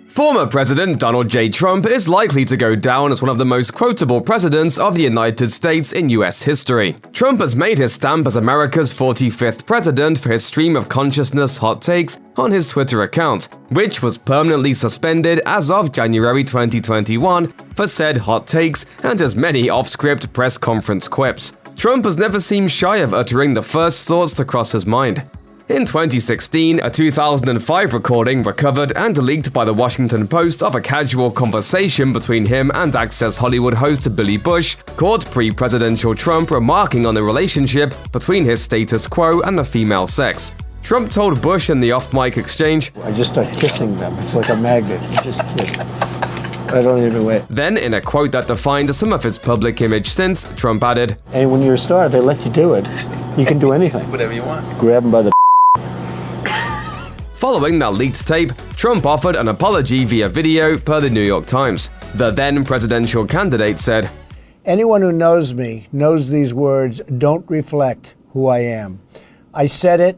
Former President Donald J. Trump is likely to go down as one of the most quotable presidents of the United States in U.S. history. Trump has made his stamp as America's 45th president for his stream of consciousness hot takes on his Twitter account, which was permanently suspended as of January 2021 for said hot takes and his many off-script press conference quips. Trump has never seemed shy of uttering the first thoughts to cross his mind. In 2016, a 2005 recording recovered and leaked by the Washington Post of a casual conversation between him and Access Hollywood host Billy Bush caught pre-presidential Trump remarking on the relationship between his status quo and the female sex. Trump told Bush in the off-mic exchange, "I just start kissing them. It's like a magnet. You just kiss. I don't even wait." Then, in a quote that defined some of his public image since, Trump added, "And when you're a star, they let you do it. You can do anything. Whatever you want. Grab them by the..." Following that leaked tape, Trump offered an apology via video per the New York Times. The then presidential candidate said, "Anyone who knows me knows these words don't reflect who I am. I said it,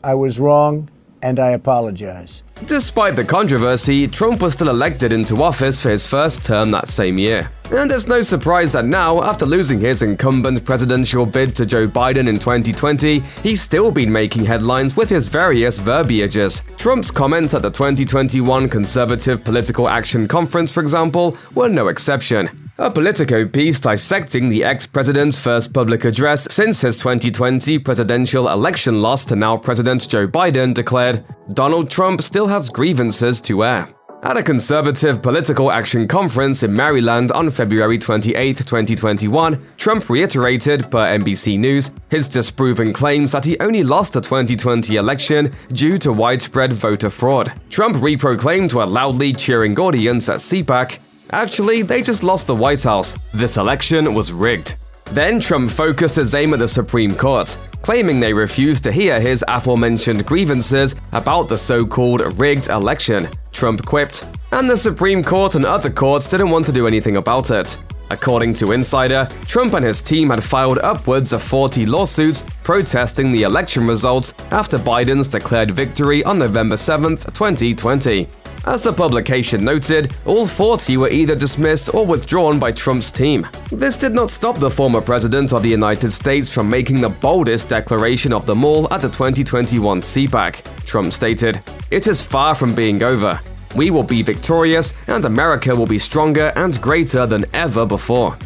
I was wrong, and I apologize." Despite the controversy, Trump was still elected into office for his first term that same year. And it's no surprise that now, after losing his incumbent presidential bid to Joe Biden in 2020, he's still been making headlines with his various verbiages. Trump's comments at the 2021 Conservative Political Action Conference, for example, were no exception. A Politico piece dissecting the ex-president's first public address since his 2020 presidential election loss to now President Joe Biden declared, "Donald Trump still has grievances to air." At a Conservative Political Action Conference in Maryland on February 28, 2021, Trump reiterated, per NBC News, his disproven claims that he only lost the 2020 election due to widespread voter fraud. Trump reproclaimed to a loudly cheering audience at CPAC, "Actually, they just lost the White House. This election was rigged." Then Trump focused his aim at the Supreme Court, claiming they refused to hear his aforementioned grievances about the so-called rigged election. Trump quipped, "And the Supreme Court and other courts didn't want to do anything about it." According to Insider, Trump and his team had filed upwards of 40 lawsuits protesting the election results after Biden's declared victory on November 7, 2020. As the publication noted, all 40 were either dismissed or withdrawn by Trump's team. This did not stop the former president of the United States from making the boldest declaration of them all at the 2021 CPAC. Trump stated, "It is far from being over. We will be victorious, and America will be stronger and greater than ever before."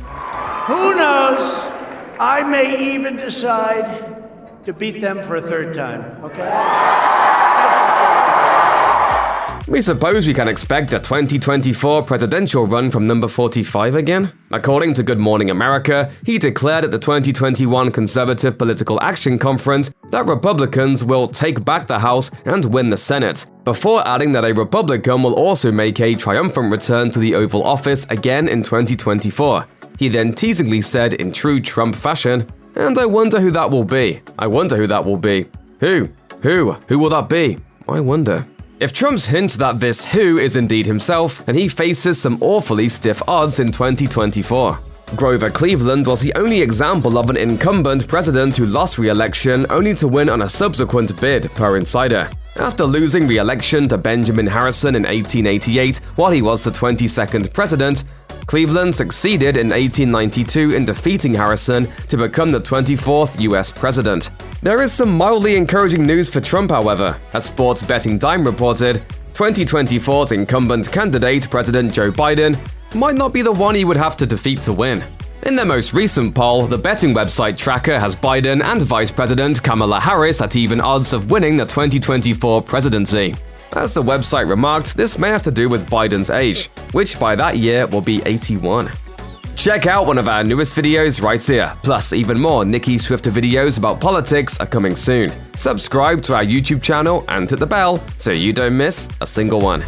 Who knows? I may even decide to beat them for a third time, okay? We suppose we can expect a 2024 presidential run from number 45 again? According to Good Morning America, he declared at the 2021 Conservative Political Action Conference that Republicans will take back the House and win the Senate, before adding that a Republican will also make a triumphant return to the Oval Office again in 2024. He then teasingly said in true Trump fashion, "And I wonder who that will be. I wonder who that will be. Who will that be? I wonder." If Trump's hint that this who is indeed himself, then he faces some awfully stiff odds in 2024. Grover Cleveland was the only example of an incumbent president who lost re-election only to win on a subsequent bid, per Insider. After losing re-election to Benjamin Harrison in 1888 while he was the 22nd president, Cleveland succeeded in 1892 in defeating Harrison to become the 24th US president. There is some mildly encouraging news for Trump, however. As Sports Betting Dime reported, 2024's incumbent candidate, President Joe Biden, might not be the one he would have to defeat to win. In their most recent poll, the betting website Tracker has Biden and Vice President Kamala Harris at even odds of winning the 2024 presidency. As the website remarked, this may have to do with Biden's age, which by that year will be 81. Check out one of our newest videos right here. Plus, even more Nicki Swifter videos about politics are coming soon. Subscribe to our YouTube channel and hit the bell so you don't miss a single one.